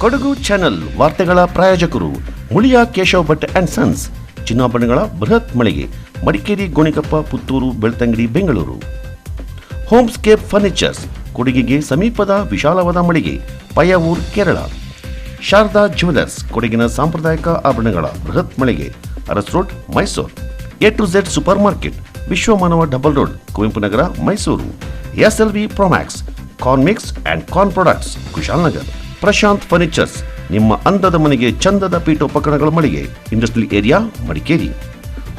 Kodagu channel ವಾರ್ತೆಗಳ ಪ್ರಾಯೋಜಕರು Muliya Keshav Bhat and sons, ಚಿನ್ನಾಭರಣಗಳ ಬೃಹತ್ ಮಳಿಗೆ, ಮಡಿಕೇರಿ, ಗೋಣಿಕೊಪ್ಪ, ಪುತ್ತೂರು, ಬೆಳ್ತಂಗಡಿ, ಬೆಂಗಳೂರು. ಹೋಮ್ಸ್ಕೇಪ್ ಫರ್ನಿಚರ್ಸ್, ಕೊಡಗಿಗೆ ಸಮೀಪದ ವಿಶಾಲವಾದ ಮಳಿಗೆ, ಪಯ್ಯಾವೂರ್, ಕೇರಳ. ಶಾರದಾ ಜ್ಯುವೆಲರ್ಸ್, ಕೊಡಗಿನ ಸಾಂಪ್ರದಾಯಿಕ ಆಭರಣಗಳ ಬೃಹತ್ ಮಳಿಗೆ, Aras road, Mysuru. A to Z supermarket, Vishwamanava double road, Kuvempu Nagar, Mysuru. SLV Promax, corn mix and corn products, Kushalnagar. Prashanth furnitures, ನಿಮ್ಮ ಅಂದದ ಮನೆಗೆ ಚಂದದ ಪೀಠೋಪಕರಣಗಳ ಮಳಿಗೆ, ಇಂಡಸ್ಟ್ರಿಯಲ್ ಏರಿಯಾ, ಮಡಿಕೇರಿ.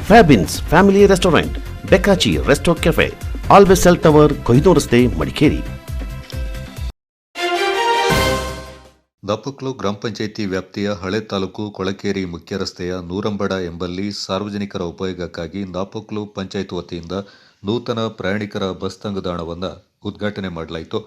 ಫ್ಯಾಬಿನ್ಸ್ ಫ್ಯಾಮಿಲಿ ರೆಸ್ಟೋರೆಂಟ್, ಬೆಕಾಚಿ resto cafe, always cell tower, Kohinoor ರಸ್ತೆ, ಮಡಿಕೇರಿ. ದಾಪಕ್ಲು ಗ್ರಾಮ ಪಂಚಾಯಿತಿ ವ್ಯಾಪ್ತಿಯ ಹಳೆ ತಾಲೂಕು ಕೊಳಕೇರಿ ಮುಖ್ಯ ರಸ್ತೆಯ ನೂರಂಬಡ ಎಂಬಲ್ಲಿ ಸಾರ್ವಜನಿಕರ ಉಪಯೋಗಕ್ಕಾಗಿ ದಾಪಕ್ಲು ಪಂಚಾಯತ್ ವತಿಯಿಂದ ನೂತನ ಪ್ರಯಾಣಿಕರ ಬಸ್ ತಂಗುದಾಣವನ್ನು ಉದ್ಘಾಟನೆ ಮಾಡಲಾಯಿತು.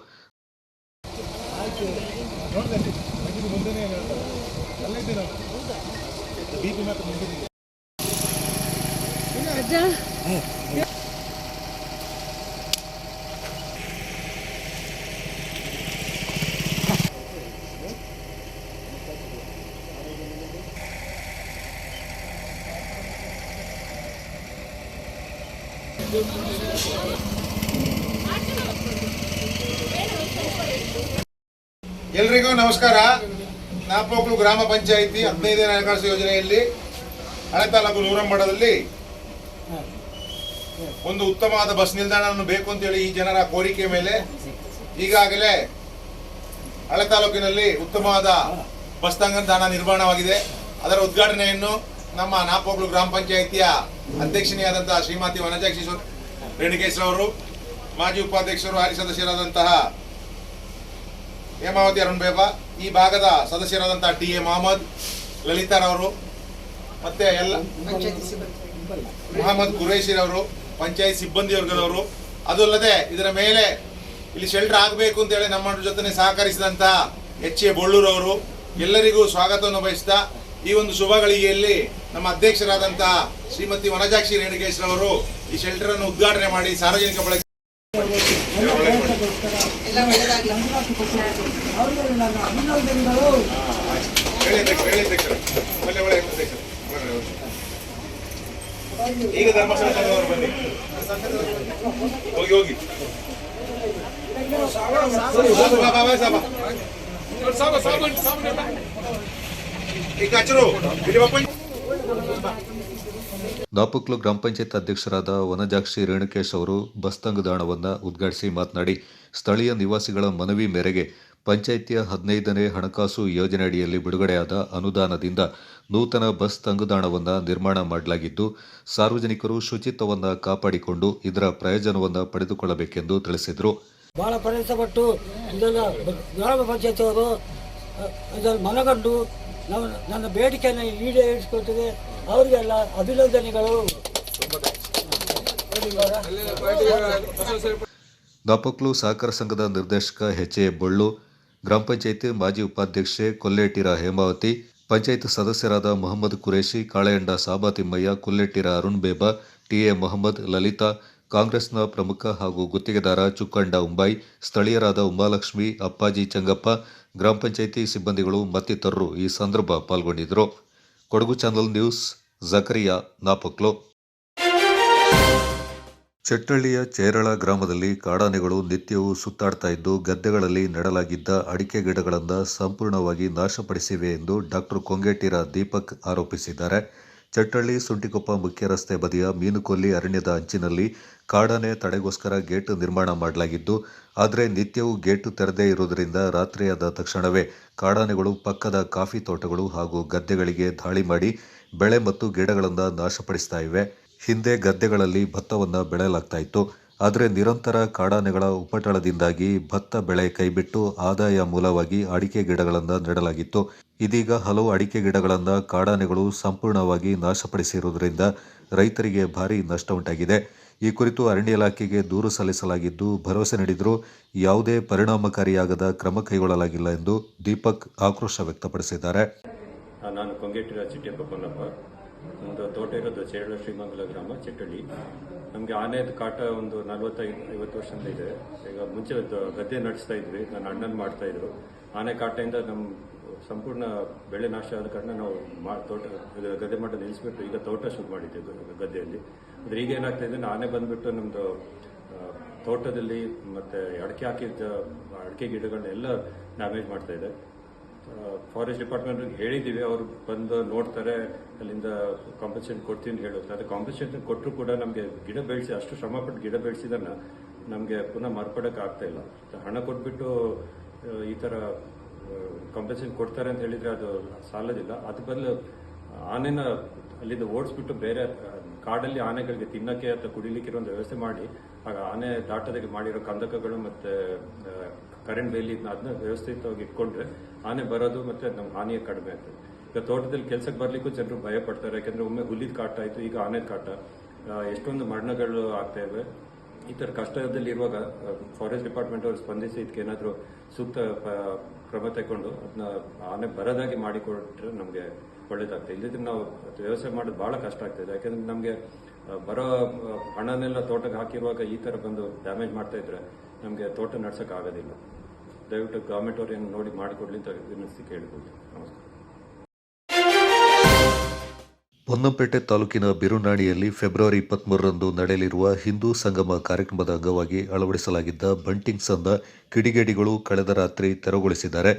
ಎಲ್ರಿಗೂ ನಮಸ್ಕಾರ. ನಾಪೋಕ್ಲು ಗ್ರಾಮ ಪಂಚಾಯಿತಿ 15ನೇ ಹಣಕಾಸು ಯೋಜನೆಯಲ್ಲಿ ಹಳೆ ತಾಲೂಕು ನೂರಂಬಡದಲ್ಲಿ ಒಂದು ಉತ್ತಮವಾದ ಬಸ್ ನಿಲ್ದಾಣವನ್ನು ಬೇಕು ಅಂತೇಳಿ ಈ ಜನರ ಕೋರಿಕೆ ಮೇಲೆ ಈಗಾಗಲೇ ಹಳೆ ತಾಲೂಕಿನಲ್ಲಿ ಉತ್ತಮವಾದ ಬಸ್ ತಂಗುದಾಣ ನಿರ್ಮಾಣವಾಗಿದೆ. ಅದರ ಉದ್ಘಾಟನೆಯನ್ನು ನಮ್ಮ ನಾಪೋಕ್ಲು ಗ್ರಾಮ ಪಂಚಾಯಿತಿಯ ಅಧ್ಯಕ್ಷನಿಯಾದಂತಹ ಶ್ರೀಮತಿ ವನಜಾಕ್ಷಿ ರೇಣುಕೇಶ್ವರವರು, ಮಾಜಿ ಉಪಾಧ್ಯಕ್ಷರು, ಹಾಲಿ ಸದಸ್ಯರಾದಂತಹ ಹೇಮಾವತಿ ಅರುಣ್ ಬೇಬಾ, ಈ ಭಾಗದ ಸದಸ್ಯರಾದಂತಹ TA ಮೊಹಮ್ಮದ್ ಲಲಿತಾರವರು, ಮತ್ತೆ ಎಲ್ಲ ಮೊಹಮ್ಮದ್ ಕುರೈಶಿರವರು, ಪಂಚಾಯತ್ ಸಿಬ್ಬಂದಿ ವರ್ಗದವರು, ಅದಲ್ಲದೆ ಇದರ ಮೇಲೆ ಇಲ್ಲಿ ಶೆಲ್ಟರ್ ಆಗಬೇಕು ಅಂತೇಳಿ ನಮ್ಮ ಜೊತೆ ಸಹಕರಿಸಿದಂತಹ HA ಬೊಳ್ಳೂರವರು, ಎಲ್ಲರಿಗೂ ಸ್ವಾಗತವನ್ನು ಬಯಸ್ತಾ ಈ ಒಂದು ಶುಭ ಗಳಿಗೆಯಲ್ಲಿ ನಮ್ಮ ಅಧ್ಯಕ್ಷರಾದಂತಹ ಶ್ರೀಮತಿ ವನಜಾಕ್ಷಿ ರೇಣುಕೇಶ್ವರವರು ಈ ಶೆಲ್ಟರ್ ಅನ್ನು ಉದ್ಘಾಟನೆ ಮಾಡಿ ಸಾರ್ವಜನಿಕ ಬಳಕೆ ಈಗ ಧರ್ಮಸ್ಥಳದವರು ಬನ್ನಿ, ಹೋಗಿ ಹೋಗಿ ದಾಪಕ್ಲು ಗ್ರಾಮ ಪಂಚಾಯತ್ ಅಧ್ಯಕ್ಷರಾದ ವನಜಾಕ್ಷಿ ರೇಣುಕೇಶ್ ಅವರು ಬಸ್ ತಂಗುದಾಣವನ್ನು ಉದ್ಘಾಟಿಸಿ ಮಾತನಾಡಿ, ಸ್ಥಳೀಯ ನಿವಾಸಿಗಳ ಮನವಿ ಮೇರೆಗೆ ಪಂಚಾಯಿತಿಯ 15ನೇ ಹಣಕಾಸು ಯೋಜನೆಯಡಿಯಲ್ಲಿ ಬಿಡುಗಡೆಯಾದ ಅನುದಾನದಿಂದ ನೂತನ ಬಸ್ ತಂಗುದಾಣವನ್ನು ನಿರ್ಮಾಣ ಮಾಡಲಾಗಿದ್ದು, ಸಾರ್ವಜನಿಕರು ಶುಚಿತ್ವವನ್ನು ಕಾಪಾಡಿಕೊಂಡು ಇದರ ಪ್ರಯೋಜನವನ್ನು ಪಡೆದುಕೊಳ್ಳಬೇಕೆಂದು ತಿಳಿಸಿದರು. ಬಹಳ ಪ್ರಯತ್ನಪಟ್ಟು ಇದೆಲ್ಲ ಗ್ರಾಮ ಪಂಚಾಯತಿಯವರು ಇದನ್ನು ಮನಗಂಡು ನನ್ನ ಬೇಡಿಕೆಯನ್ನು ಈಡೇರಿಸಿಕೊಟ್ಟಿದೆ. ಅವರಿಗೆಲ್ಲ ಅಭಿನಂದನೆಗಳು. ದಾಪಕ್ಲು ಸಹಕಾರ ಸಂಘದ ನಿರ್ದೇಶಕ HA ಬೊಳ್ಳು, ಗ್ರಾಮ ಪಂಚಾಯಿತಿ ಮಾಜಿ ಉಪಾಧ್ಯಕ್ಷೆ ಕೊಲ್ಲೇಟಿರ ಹೇಮಾವತಿ, ಪಂಚಾಯತ್ ಸದಸ್ಯರಾದ ಮೊಹಮ್ಮದ್ ಕುರೇಶಿ, ಕಾಳೆಯಂಡ ಸಾಬಾ ತಿಮ್ಮಯ್ಯ, ಕೊಲ್ಲೇಟಿರ ಅರುಣ್ ಬೇಬಾ, TA ಮೊಹಮ್ಮದ್, ಲಲಿತಾ, ಕಾಂಗ್ರೆಸ್ನ ಪ್ರಮುಖ ಹಾಗೂ ಗುತ್ತಿಗೆದಾರ ಚುಕ್ಕಂಡ ಉಂಬಾಯಿ, ಸ್ಥಳೀಯರಾದ ಉಮಾಲಕ್ಷ್ಮಿ, ಅಪ್ಪಾಜಿ ಚಂಗಪ್ಪ, ಗ್ರಾಮ ಪಂಚಾಯಿತಿ ಸಿಬ್ಬಂದಿಗಳು ಮತ್ತಿತರರು ಈ ಸಂದರ್ಭ ಪಾಲ್ಗೊಂಡಿದ್ದರು. Kodagu channel news, Zakaria, Napoklu. ಚೆಟ್ಟಳ್ಳಿಯ ಚೇರಳ ಗ್ರಾಮದಲ್ಲಿ ಕಾಡಾನೆಗಳು ನಿತ್ಯವೂ ಸುತ್ತಾಡ್ತಾ ಇದ್ದು ಗದ್ದೆಗಳಲ್ಲಿ ನೆಡಲಾಗಿದ್ದ ಅಡಿಕೆ ಗಿಡಗಳನ್ನು ಸಂಪೂರ್ಣವಾಗಿ ನಾಶಪಡಿಸಿವೆ ಎಂದು ಡಾಕ್ಟರ್ ಕೊಂಗೇಟಿರ ದೀಪಕ್ ಆರೋಪಿಸಿದ್ದಾರೆ. ಚಟ್ಟಳ್ಳಿ ಸುಂಟಿಕೊಪ್ಪ ಮುಖ್ಯ ರಸ್ತೆ ಬದಿಯ ಮೀನುಕೊಲ್ಲಿ ಅರಣ್ಯದ ಅಂಚಿನಲ್ಲಿ ಕಾಡಾನೆ ತಡೆಗೋಸ್ಕರ ಗೇಟ್ ನಿರ್ಮಾಣ ಮಾಡಲಾಗಿದ್ದು, ಆದರೆ ನಿತ್ಯವೂ ಗೇಟು ತೆರೆದೇ ಇರುವುದರಿಂದ ರಾತ್ರಿಯಾದ ತಕ್ಷಣವೇ ಕಾಡಾನೆಗಳು ಪಕ್ಕದ ಕಾಫಿ ತೋಟಗಳು ಹಾಗೂ ಗದ್ದೆಗಳಿಗೆ ದಾಳಿ ಮಾಡಿ ಬೆಳೆ ಮತ್ತು ಗಿಡಗಳನ್ನು ನಾಶಪಡಿಸ್ತಾ ಇವೆ. ಹಿಂದೆ ಗದ್ದೆಗಳಲ್ಲಿ ಭತ್ತವನ್ನು ಬೆಳೆಯಲಾಗ್ತಾ ಇತ್ತು. ಆದರೆ ನಿರಂತರ ಕಾಡಾನೆಗಳ ಉಪಟಳದಿಂದಾಗಿ ಭತ್ತ ಬೆಳೆ ಕೈಬಿಟ್ಟು ಆದಾಯ ಮೂಲವಾಗಿ ಅಡಿಕೆ ಗಿಡಗಳನ್ನು ನೆಡಲಾಗಿತ್ತು. ಇದೀಗ ಹಲವು ಅಡಿಕೆ ಗಿಡಗಳನ್ನು ಕಾಡಾನೆಗಳು ಸಂಪೂರ್ಣವಾಗಿ ನಾಶಪಡಿಸಿರುವುದರಿಂದ ರೈತರಿಗೆ ಭಾರೀ ನಷ್ಟ ಉಂಟಾಗಿದೆ. ಈ ಕುರಿತು ಅರಣ್ಯ ಇಲಾಖೆಗೆ ದೂರು ಸಲ್ಲಿಸಲಾಗಿದ್ದು, ಭರವಸೆ ನೀಡಿದರೂ ಯಾವುದೇ ಪರಿಣಾಮಕಾರಿಯಾಗದ ಕ್ರಮ ಕೈಗೊಳ್ಳಲಾಗಿಲ್ಲ ಎಂದು ದೀಪಕ್ ಆಕ್ರೋಶ ವ್ಯಕ್ತಪಡಿಸಿದ್ದಾರೆ. ನಾನು ಕೊಂಗೇಟಿರ ಚಿಟ್ಟಿಯಪ್ಪ ಪೊನ್ನಪ್ಪ. ನಮ್ಮದು ತೋಟ ಇರೋದು ಚೇರಳ ಶ್ರೀಮಂಗಲ ಗ್ರಾಮ, ಚೆಟ್ಟಳ್ಳಿ. ನಮಗೆ ಆನೆದ ಕಾಟ ಒಂದು 45-50 ವರ್ಷದಿಂದ ಇದೆ. ಈಗ ಮುಂಚೆ ಗದ್ದೆ ನಡೆಸ್ತಾ ಇದ್ವಿ, ನನ್ನ ಅಣ್ಣನ ಮಾಡ್ತಾ ಇದ್ರು. ಆನೆ ಕಾಟದಿಂದ ನಮ್ಮ ಸಂಪೂರ್ಣ ಬೆಳೆ ನಾಶ ಆದ ಕಾರಣ ನಾವು ತೋಟ ಗದ್ದೆ ಮಟ್ಟ ನಿಲ್ಲಿಸ್ಬಿಟ್ಟು ಈಗ ತೋಟ ಶುರು ಮಾಡಿದ್ದೇವೆ ಗದ್ದೆಯಲ್ಲಿ. ಅಂದರೆ ಈಗ ಏನಾಗ್ತಾ ಇದೆ, ಆನೆ ಬಂದ್ಬಿಟ್ಟು ನಮ್ಮದು ತೋಟದಲ್ಲಿ ಮತ್ತು ಅಡಿಕೆ ಹಾಕಿದ್ದ ಅಡಿಕೆ ಗಿಡಗಳನ್ನೆಲ್ಲ ಡ್ಯಾಮೇಜ್ ಮಾಡ್ತಾ ಇದೆ. ಫಾರೆಸ್ಟ್ ಡಿಪಾರ್ಟ್ಮೆಂಟ್ಗೆ ಹೇಳಿದ್ದೀವಿ, ಅವರು ಬಂದು ನೋಡ್ತಾರೆ, ಅಲ್ಲಿಂದ ಕಾಂಪನ್ಸೇಷನ್ ಕೊಡ್ತೀನಿ ಅಂತ ಹೇಳುತ್ತೆ. ಅದು ಕಾಂಪನ್ಸೇಷನ್ ಕೊಟ್ಟರು ಕೂಡ ನಮಗೆ ಗಿಡ ಬೆಳೆಸಿ ಅಷ್ಟು ಶ್ರಮಪಟ್ಟು ಗಿಡ ಬೆಳೆಸಿದನ್ನು ನಮಗೆ ಪುನಃ ಮಾರ್ಪಡೋಕ್ಕೆ ಆಗ್ತಾ ಇಲ್ಲ. ಹಣ ಕೊಟ್ಬಿಟ್ಟು ಈ ಥರ ಕಾಂಪನ್ಸೇಷನ್ ಕೊಡ್ತಾರೆ ಅಂತ ಹೇಳಿದರೆ ಅದು ಸಾಲದಿಲ್ಲ. ಅದು ಬದಲು ಆನೆನ ಅಲ್ಲಿಂದ ಓಡಿಸ್ಬಿಟ್ಟು ಬೇರೆ ಕಾಡಲ್ಲಿ ಆನೆಗಳಿಗೆ ತಿನ್ನಕ್ಕೆ ಅಥವಾ ಕುಡಿಲಿಕ್ಕೆ ಇರೋ ಒಂದು ವ್ಯವಸ್ಥೆ ಮಾಡಿ, ಆಗ ಆನೆ ದಾಟದಾಗೆ ಮಾಡಿರೋ ಕಂದಕಗಳು ಮತ್ತು ಕರೆಂಟ್ ಬೇಲಿ ಅದನ್ನ ವ್ಯವಸ್ಥಿತವಾಗಿ ಇಟ್ಕೊಂಡ್ರೆ ಆನೆ ಬರೋದು ಮತ್ತು ನಮ್ಮ ಹಾನಿಯ ಕಡಿಮೆ ಆಗ್ತದೆ. ಈಗ ತೋಟದಲ್ಲಿ ಕೆಲಸಕ್ಕೆ ಬರಲಿಕ್ಕೂ ಜನರು ಭಯ ಪಡ್ತಾರೆ, ಯಾಕೆಂದರೆ ಒಮ್ಮೆ ಹುಲ್ಲಿದ ಕಾಟ ಆಯಿತು, ಈಗ ಆನೆ ಕಾಟ, ಎಷ್ಟೊಂದು ಮರಣಗಳು ಆಗ್ತಾ ಇವೆ. ಈ ಥರ ಕಷ್ಟದಲ್ಲಿರುವಾಗ ಫಾರೆಸ್ಟ್ ಡಿಪಾರ್ಟ್ಮೆಂಟ್ ಅವರು ಸ್ಪಂದಿಸಿ ಇದಕ್ಕೆ ಏನಾದರೂ ಸೂಕ್ತ ಕ್ರಮ ತಗೊಂಡು ಅದನ್ನ ಆನೆ ಬರದಾಗಿ ಮಾಡಿಕೊಟ್ರೆ ನಮಗೆ ಒಳ್ಳೇದಾಗ್ತದೆ. ಇಲ್ಲದಿದ್ರೆ ನಾವು ವ್ಯವಸಾಯ ಮಾಡೋದು ಭಾಳ ಕಷ್ಟ ಆಗ್ತದೆ, ಯಾಕೆಂದ್ರೆ ನಮಗೆ ಬರೋ ಹಣನೆಲ್ಲ ತೋಟಕ್ಕೆ ಹಾಕಿರುವಾಗ ಈ ಥರ ಬಂದು ಡ್ಯಾಮೇಜ್ ಮಾಡ್ತಾ ಇದ್ರೆ ನಮಗೆ ತೋಟ ನಡ್ಸೋಕೆ ಆಗೋದಿಲ್ಲ. ದಯವಿಟ್ಟು ಗೌರ್ಮೆಂಟ್ ಅವ್ರು ಏನು ನೋಡಿ ಮಾಡಿಕೊಡ್ಲಿ ಅಂತ ವಿನಂತಿ ಕೇಳಿಕೊಳ್ತೀವಿ. ನಮಸ್ಕಾರ. ಪೊನ್ನಂಪೇಟೆ ತಾಲೂಕಿನ ಬಿರುನಾಣಿಯಲ್ಲಿ ಫೆಬ್ರವರಿ 23ರಂದು ನಡೆಯಲಿರುವ ಹಿಂದೂ ಸಂಗಮ ಕಾರ್ಯಕ್ರಮದ ಅಂಗವಾಗಿ ಅಳವಡಿಸಲಾಗಿದ್ದ ಬಂಟಿಂಗ್ಸ್ ಅನ್ನ ಕಿಡಿಗೇಡಿಗಳು ಕಳೆದ ರಾತ್ರಿ ತೆರವುಗೊಳಿಸಿದ್ದಾರೆ.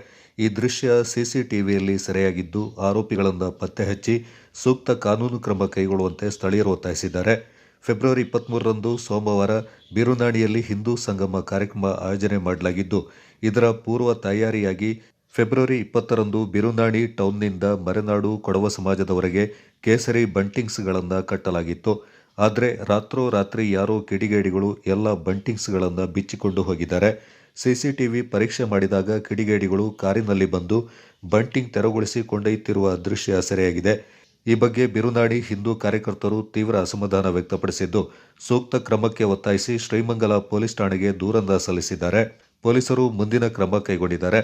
ಈ ದೃಶ್ಯ ಸಿಸಿಟಿವಿಯಲ್ಲಿ ಸೆರೆಯಾಗಿದ್ದು, ಆರೋಪಿಗಳನ್ನು ಪತ್ತೆ ಹಚ್ಚಿ ಸೂಕ್ತ ಕಾನೂನು ಕ್ರಮ ಕೈಗೊಳ್ಳುವಂತೆ ಸ್ಥಳೀಯರು ಒತ್ತಾಯಿಸಿದ್ದಾರೆ. ಫೆಬ್ರವರಿ 23ರಂದು ಸೋಮವಾರ ಬಿರುನಾಣಿಯಲ್ಲಿ ಹಿಂದೂ ಸಂಗಮ ಕಾರ್ಯಕ್ರಮ ಆಯೋಜನೆ ಮಾಡಲಾಗಿದ್ದು, ಇದರ ಪೂರ್ವ ತಯಾರಿಯಾಗಿ ಫೆಬ್ರವರಿ 20ರಂದು ಬಿರುನಾಣಿ ಟೌನ್ನಿಂದ ಮರೆನಾಡು ಕೊಡವ ಸಮಾಜದವರೆಗೆ ಕೇಸರಿ ಬಂಟಿಂಗ್ಸ್ಗಳನ್ನು ಕಟ್ಟಲಾಗಿತ್ತು. ಆದರೆ ರಾತ್ರೋರಾತ್ರಿ ಯಾರೋ ಕಿಡಿಗೇಡಿಗಳು ಎಲ್ಲ ಬಂಟಿಂಗ್ಸ್ಗಳನ್ನು ಬಿಚ್ಚಿಕೊಂಡು ಹೋಗಿದ್ದಾರೆ. ಸಿಸಿಟಿವಿ ಪರೀಕ್ಷೆ ಮಾಡಿದಾಗ ಕಿಡಿಗೇಡಿಗಳು ಕಾರಿನಲ್ಲಿ ಬಂದು ಬಂಟಿಂಗ್ ತೆರವುಗೊಳಿಸಿ ಕೊಂಡೊಯ್ಯುತ್ತಿರುವ ದೃಶ್ಯ ಸೆರೆಯಾಗಿದೆ. ಈ ಬಗ್ಗೆ ಬಿರುನಾಡಿ ಹಿಂದೂ ಕಾರ್ಯಕರ್ತರು ತೀವ್ರ ಅಸಮಾಧಾನ ವ್ಯಕ್ತಪಡಿಸಿದ್ದು, ಸೂಕ್ತ ಕ್ರಮಕ್ಕೆ ಒತ್ತಾಯಿಸಿ ಶ್ರೀಮಂಗಲ ಪೊಲೀಸ್ ಠಾಣೆಗೆ ದೂರನ್ನು ಸಲ್ಲಿಸಿದ್ದಾರೆ. ಪೊಲೀಸರು ಮುಂದಿನ ಕ್ರಮ ಕೈಗೊಂಡಿದ್ದಾರೆ.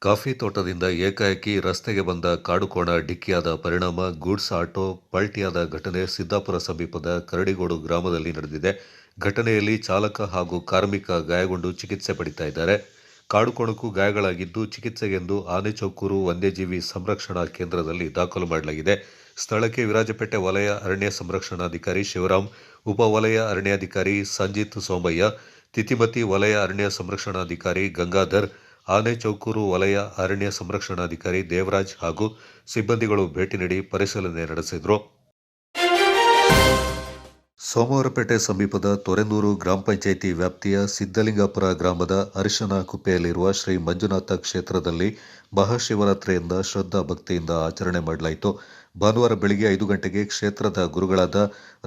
ಕಾಫಿ ತೋಟದಿಂದ ಏಕಾಏಕಿ ರಸ್ತೆಗೆ ಬಂದ ಕಾಡುಕೋಣ ಡಿಕ್ಕಿಯಾದ ಪರಿಣಾಮ ಗೂಡ್ಸ್ ಆಟೋ ಪಲ್ಟಿಯಾದ ಘಟನೆ ಸಿದ್ದಾಪುರ ಸಮೀಪದ ಕರಡಿಗೋಡು ಗ್ರಾಮದಲ್ಲಿ ನಡೆದಿದೆ. ಘಟನೆಯಲ್ಲಿ ಚಾಲಕ ಹಾಗೂ ಕಾರ್ಮಿಕ ಗಾಯಗೊಂಡು ಚಿಕಿತ್ಸೆ ಪಡಿತಾ ಇದ್ದಾರೆ. ಕಾಡುಕೋಣಕ್ಕೂ ಗಾಯಗಳಾಗಿದ್ದು ಚಿಕಿತ್ಸೆಗೆಂದು ಆನೆಚೌಕೂರು ವನ್ಯಜೀವಿ ಸಂರಕ್ಷಣಾ ಕೇಂದ್ರದಲ್ಲಿ ದಾಖಲು ಮಾಡಲಾಗಿದೆ. ಸ್ಥಳಕ್ಕೆ ವಿರಾಜಪೇಟೆ ವಲಯ ಅರಣ್ಯ ಸಂರಕ್ಷಣಾಧಿಕಾರಿ ಶಿವರಾಮ್, ಉಪ ವಲಯ ಅರಣ್ಯಾಧಿಕಾರಿ ಸಂಜಿತ್ ಸೋಮಯ್ಯ, ತಿತಿಮತಿ ವಲಯ ಅರಣ್ಯ ಸಂರಕ್ಷಣಾಧಿಕಾರಿ ಗಂಗಾಧರ್, ಆನೆಚೌಕೂರು ವಲಯ ಅರಣ್ಯ ಸಂರಕ್ಷಣಾಧಿಕಾರಿ ದೇವರಾಜ್ ಹಾಗೂ ಸಿಬ್ಬಂದಿಗಳು ಭೇಟಿ ನೀಡಿ ಪರಿಶೀಲನೆ ನಡೆಸಿದರು. ಸೋಮವಾರಪೇಟೆ ಸಮೀಪದ ತೊರೆನೂರು ಗ್ರಾಮ ಪಂಚಾಯಿತಿ ವ್ಯಾಪ್ತಿಯ ಸಿದ್ದಲಿಂಗಾಪುರ ಗ್ರಾಮದ ಅರಿಶನ ಕುಪ್ಪೆಯಲ್ಲಿರುವ ಶ್ರೀ ಮಂಜುನಾಥ ಕ್ಷೇತ್ರದಲ್ಲಿ ಮಹಾಶಿವರಾತ್ರಿಯಿಂದ ಶ್ರದ್ಧಾ ಭಕ್ತಿಯಿಂದ ಆಚರಣೆ ಮಾಡಲಾಯಿತು. ಭಾನುವಾರ ಬೆಳಗ್ಗೆ 5 ಗಂಟೆಗೆ ಕ್ಷೇತ್ರದ ಗುರುಗಳಾದ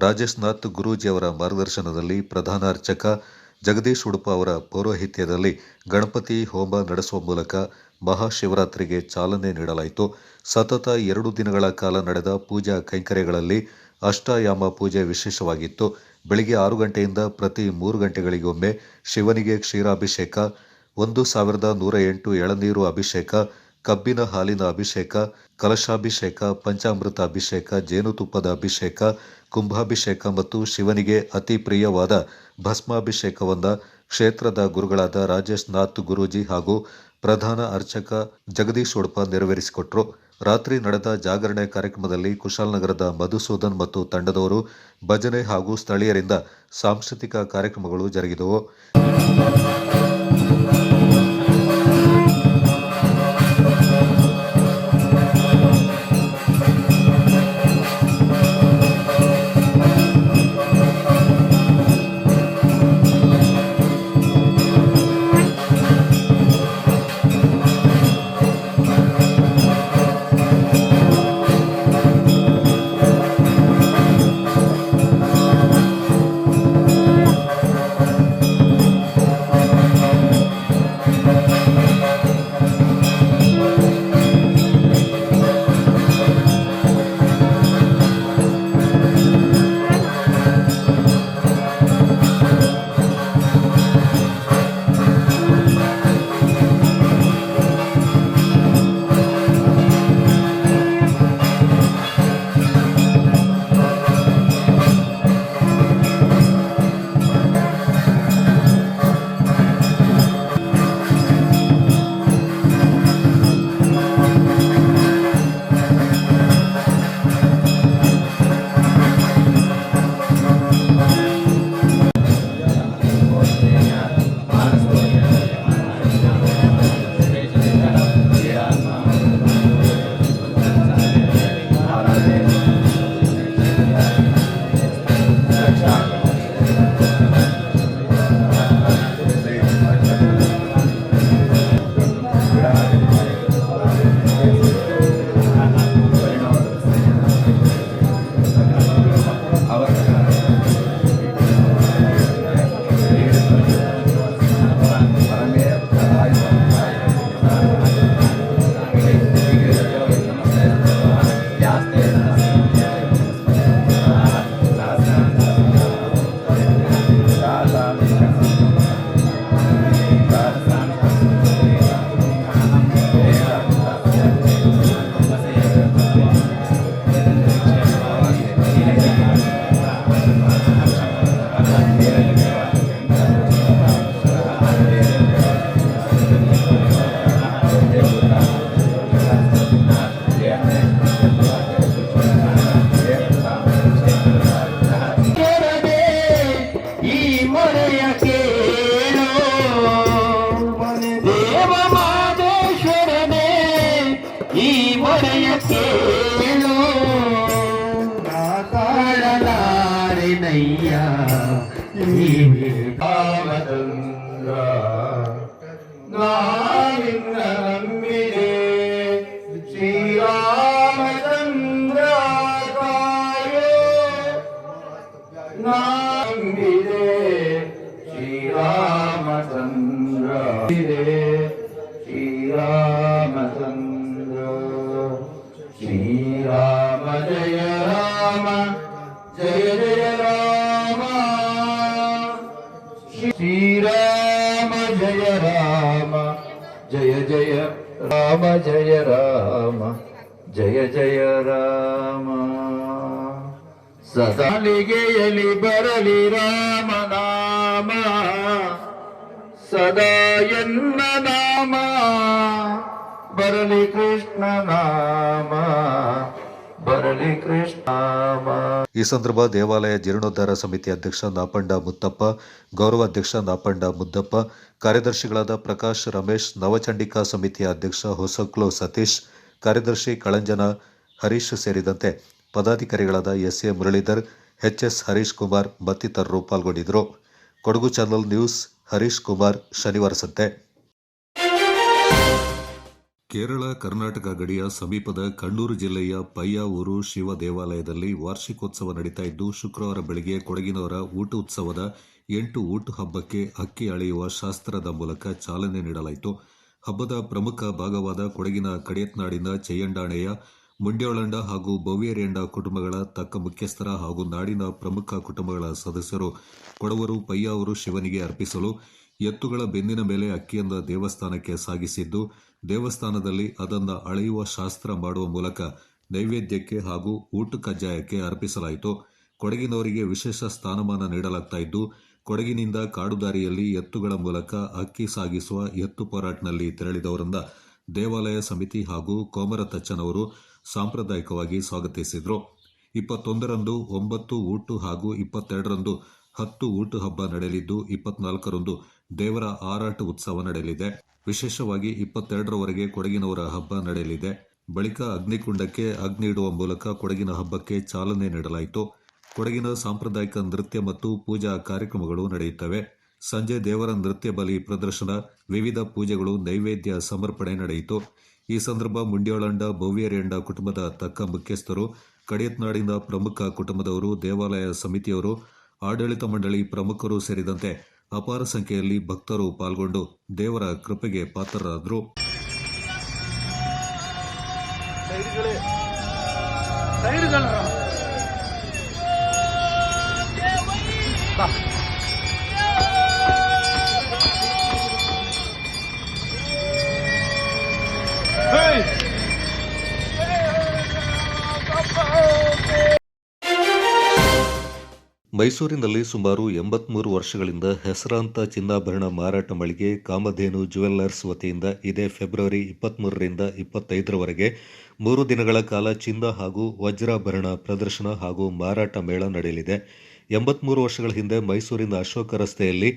ರಾಜೇಶ್ನಾಥ್ ಗುರೂಜಿಯವರ ಮಾರ್ಗದರ್ಶನದಲ್ಲಿ ಪ್ರಧಾನ ಅರ್ಚಕ ಜಗದೀಶ್ ಉಡುಪ ಅವರ ಪೌರೋಹಿತ್ಯದಲ್ಲಿ ಗಣಪತಿ ಹೋಮ ನಡೆಸುವ ಮೂಲಕ ಮಹಾಶಿವರಾತ್ರಿಗೆ ಚಾಲನೆ ನೀಡಲಾಯಿತು. ಸತತ 2 ದಿನಗಳ ಕಾಲ ನಡೆದ ಪೂಜಾ ಕೈಂಕರ್ಯಗಳಲ್ಲಿ ಅಷ್ಟಾಯಾಮ ಪೂಜೆ ವಿಶೇಷವಾಗಿತ್ತು. ಬೆಳಗ್ಗೆ 6 ಗಂಟೆಯಿಂದ ಪ್ರತಿ 3 ಗಂಟೆಗಳಿಗೊಮ್ಮೆ ಶಿವನಿಗೆ ಕ್ಷೀರಾಭಿಷೇಕ, 1108 ಎಳನೀರು ಅಭಿಷೇಕ, ಕಬ್ಬಿನ ಹಾಲಿನ ಅಭಿಷೇಕ, ಕಲಶಾಭಿಷೇಕ, ಪಂಚಾಮೃತ ಅಭಿಷೇಕ, ಜೇನುತುಪ್ಪದ ಅಭಿಷೇಕ, ಕುಂಭಾಭಿಷೇಕ ಮತ್ತು ಶಿವನಿಗೆ ಅತಿ ಪ್ರಿಯವಾದ ಭಸ್ಮಾಭಿಷೇಕವನ್ನು ಕ್ಷೇತ್ರದ ಗುರುಗಳಾದ ರಾಜೇಶ್ನಾಥ್ ಗುರೂಜಿ ಹಾಗೂ ಪ್ರಧಾನ ಅರ್ಚಕ ಜಗದೀಶ್ ಉಡುಪ ನೆರವೇರಿಸಿಕೊಟ್ರು. ರಾತ್ರಿ ನಡೆದ ಜಾಗರಣೆ ಕಾರ್ಯಕ್ರಮದಲ್ಲಿ ಕುಶಾಲನಗರದ ಮಧುಸೂದನ್ ಮತ್ತು ತಂಡದವರು ಭಜನೆ ಹಾಗೂ ಸ್ಥಳೀಯರಿಂದ ಸಾಂಸ್ಕೃತಿಕ ಕಾರ್ಯಕ್ರಮಗಳು ಜರುಗಿದವು. ಮೊರೆಯ ಕೇಳು ತಾಳಲಾರೆನಯ್ಯ ಈ ಕಾಮದಂಗ ನಾವಿನ್ನ ನಂಬಿದೆ ಶ್ರೀರಾಮಚಂದ್ರ ಕಾಯೋ ನಂಬಿದೆ ಶ್ರೀರಾಮಚಂದ್ರ ಶ್ರೀರಾಮಚಂದ್ರ ಶ್ರೀರಾಮ ಜಯ ರಾಮ ಜಯ ಜಯ ರಾಮ ಶ್ರೀರಾಮ ಜಯ ರಾಮ ಜಯ ಜಯ ರಾಮ ಜಯ ರಾಮ ಜಯ ಜಯ ರಾಮ ಸದಾಲಿಗೆಯಲಿ ಬರಲಿ ರಾಮ ನಾಮ ಸದಾ ಎನ್ನ ನಾಮ ಬರಲಿ ಕೃಷ್ಣ ನಾಮ ಬರಲಿ ಕೃಷ್ಣ ನಾಮ. ಈ ಸಂದರ್ಭ ದೇವಾಲಯ ಜೀರ್ಣೋದ್ಧಾರ ಸಮಿತಿ ಅಧ್ಯಕ್ಷ ನಾಪಂಡ ಮುತ್ತಪ್ಪ, ಗೌರವಾಧ್ಯಕ್ಷ ನಾಪಂಡ ಮುದ್ದಪ್ಪ, ಕಾರ್ಯದರ್ಶಿಗಳಾದ ಪ್ರಕಾಶ್, ರಮೇಶ್, ನವಚಂಡಿಕಾ ಸಮಿತಿಯ ಅಧ್ಯಕ್ಷ ಹೊಸಕ್ಲು ಸತೀಶ್, ಕಾರ್ಯದರ್ಶಿ ಕಳಂಜನ ಹರೀಶ್ ಸೇರಿದಂತೆ ಪದಾಧಿಕಾರಿಗಳಾದ ಎಸ್ಎ ಮುರಳೀಧರ್, ಎಚ್ಎಸ್ ಹರೀಶ್ ಕುಮಾರ್ ಮತ್ತಿತರರು ಪಾಲ್ಗೊಂಡಿದ್ದರು. ಕೊಡಗು ಚಾನಲ್ ನ್ಯೂಸ್, ಹರೀಶ್ ಕುಮಾರ್, ಶನಿವಾರ ಸಂತೆ. ಕೇರಳ ಕರ್ನಾಟಕ ಗಡಿಯ ಸಮೀಪದ ಕಣ್ಣೂರು ಜಿಲ್ಲೆಯ ಪಯ್ಯಾವೂರು ಶಿವ ದೇವಾಲಯದಲ್ಲಿ ವಾರ್ಷಿಕೋತ್ಸವ ನಡೀತಾ ಇದ್ದು, ಶುಕ್ರವಾರ ಬೆಳಗ್ಗೆ ಕೊಡಗಿನವರ ಊಟ ಉತ್ಸವದ 8 ಊಟ ಹಬ್ಬಕ್ಕೆ ಅಕ್ಕಿ ಅಳೆಯುವ ಶಾಸ್ತ್ರದ ಮೂಲಕ ಚಾಲನೆ ನೀಡಲಾಯಿತು. ಹಬ್ಬದ ಪ್ರಮುಖ ಭಾಗವಾದ ಕೊಡಗಿನ ಕಡೆಯತ್ನಾಡಿನ ಚೆಯ್ಯಂಡಾಣೆಯ ಮುಂಡ್ಯೋಳಂಡ ಹಾಗೂ ಬೊವ್ವೇರಿಯಂಡ ಕುಟುಂಬಗಳ ತಕ್ಕ ಮುಖ್ಯಸ್ಥರ ಹಾಗೂ ನಾಡಿನ ಪ್ರಮುಖ ಕುಟುಂಬಗಳ ಸದಸ್ಯರು ಕೊಡವರು ಪಯ್ಯಾವೂರು ಶಿವನಿಗೆ ಅರ್ಪಿಸಲು ಎತ್ತುಗಳ ಬೆನ್ನಿನ ಮೇಲೆ ಅಕ್ಕಿಯಿಂದ ದೇವಸ್ಥಾನಕ್ಕೆ ಸಾಗಿಸಿದ್ದು, ದೇವಸ್ಥಾನದಲ್ಲಿ ಅದನ್ನು ಅಳೆಯುವ ಶಾಸ್ತ್ರ ಮಾಡುವ ಮೂಲಕ ನೈವೇದ್ಯಕ್ಕೆ ಹಾಗೂ ಊಟ ಕಜ್ಜಾಯಕ್ಕೆ ಅರ್ಪಿಸಲಾಯಿತು. ಕೊಡಗಿನವರಿಗೆ ವಿಶೇಷ ಸ್ಥಾನಮಾನ ನೀಡಲಾಗ್ತಾ ಇದ್ದು, ಕೊಡಗಿನಿಂದ ಕಾಡುದಾರಿಯಲ್ಲಿ ಎತ್ತುಗಳ ಮೂಲಕ ಅಕ್ಕಿ ಸಾಗಿಸುವ ಎತ್ತು ಪೋರಾಟನಲ್ಲಿ ತೆರಳಿದವರನ್ನ ದೇವಾಲಯ ಸಮಿತಿ ಹಾಗೂ ಕೋಮರ ತಚ್ಚನವರು ಸಾಂಪ್ರದಾಯಿಕವಾಗಿ ಸ್ವಾಗತಿಸಿದರು. 21ರಂದು 9 ಊಟು ಹಾಗೂ 22ರಂದು 10 ಊಟು ಹಬ್ಬ ನಡೆಯಲಿದ್ದು, 24ರಂದು ದೇವರ ಆರಾಟ ಉತ್ಸವ ನಡೆಯಲಿದೆ. ವಿಶೇಷವಾಗಿ 22ರವರೆಗೆ ಕೊಡಗಿನವರ ಹಬ್ಬ ನಡೆಯಲಿದೆ. ಬಳಿಕ ಅಗ್ನಿಕುಂಡಕ್ಕೆ ಅಗ್ನಿ ಇಡುವ ಮೂಲಕ ಕೊಡಗಿನ ಹಬ್ಬಕ್ಕೆ ಚಾಲನೆ ನೀಡಲಾಯಿತು. ಕೊಡಗಿನ ಸಾಂಪ್ರದಾಯಿಕ ನೃತ್ಯ ಮತ್ತು ಪೂಜಾ ಕಾರ್ಯಕ್ರಮಗಳು ನಡೆಯುತ್ತವೆ. ಸಂಜೆ ದೇವರ ನೃತ್ಯ ಬಲಿ ಪ್ರದರ್ಶನ, ವಿವಿಧ ಪೂಜೆಗಳು, ನೈವೇದ್ಯ ಸಮರ್ಪಣೆ ನಡೆಯಿತು. ಈ ಸಂದರ್ಭ ಮುಂಡ್ಯೋಳಂಡ ಬೊವ್ವೇರಿಯಂಡ ಕುಟುಂಬದ ತಕ್ಕ ಮುಖ್ಯಸ್ಥರು, ಕಡೆಯತ್ನಾಡಿನ ಪ್ರಮುಖ ಕುಟುಂಬದವರು, ದೇವಾಲಯ ಸಮಿತಿಯವರು, ಆಡಳಿತ ಮಂಡಳಿ ಪ್ರಮುಖರು ಸೇರಿದಂತೆ ಅಪಾರ ಸಂಖ್ಯೆಯಲ್ಲಿ ಭಕ್ತರು ಪಾಲ್ಗೊಂಡು ದೇವರ ಕೃಪೆಗೆ ಪಾತ್ರರಾದರು. ಮೈಸೂರಿನಲ್ಲಿ ಸುಮಾರು 83 ವರ್ಷಗಳಿಂದ ಹೆಸರಾಂತ ಚಿನ್ನಾಭರಣ ಮಾರಾಟ ಮಳಿಗೆ ಕಾಮಧೇನು ಜುವೆಲ್ಲರ್ಸ್ ವತಿಯಿಂದ ಇದೇ ಫೆಬ್ರವರಿ 23ರಿಂದ 25ರವರೆಗೆ 3 ದಿನಗಳ ಕಾಲ ಚಿನ್ನ ಹಾಗೂ ವಜ್ರಾಭರಣ ಪ್ರದರ್ಶನ ಹಾಗೂ ಮಾರಾಟ ಮೇಳ ನಡೆಯಲಿದೆ. 83 ವರ್ಷಗಳ ಹಿಂದೆ ಮೈಸೂರಿನ ಅಶೋಕ ರಸ್ತೆಯಲ್ಲಿ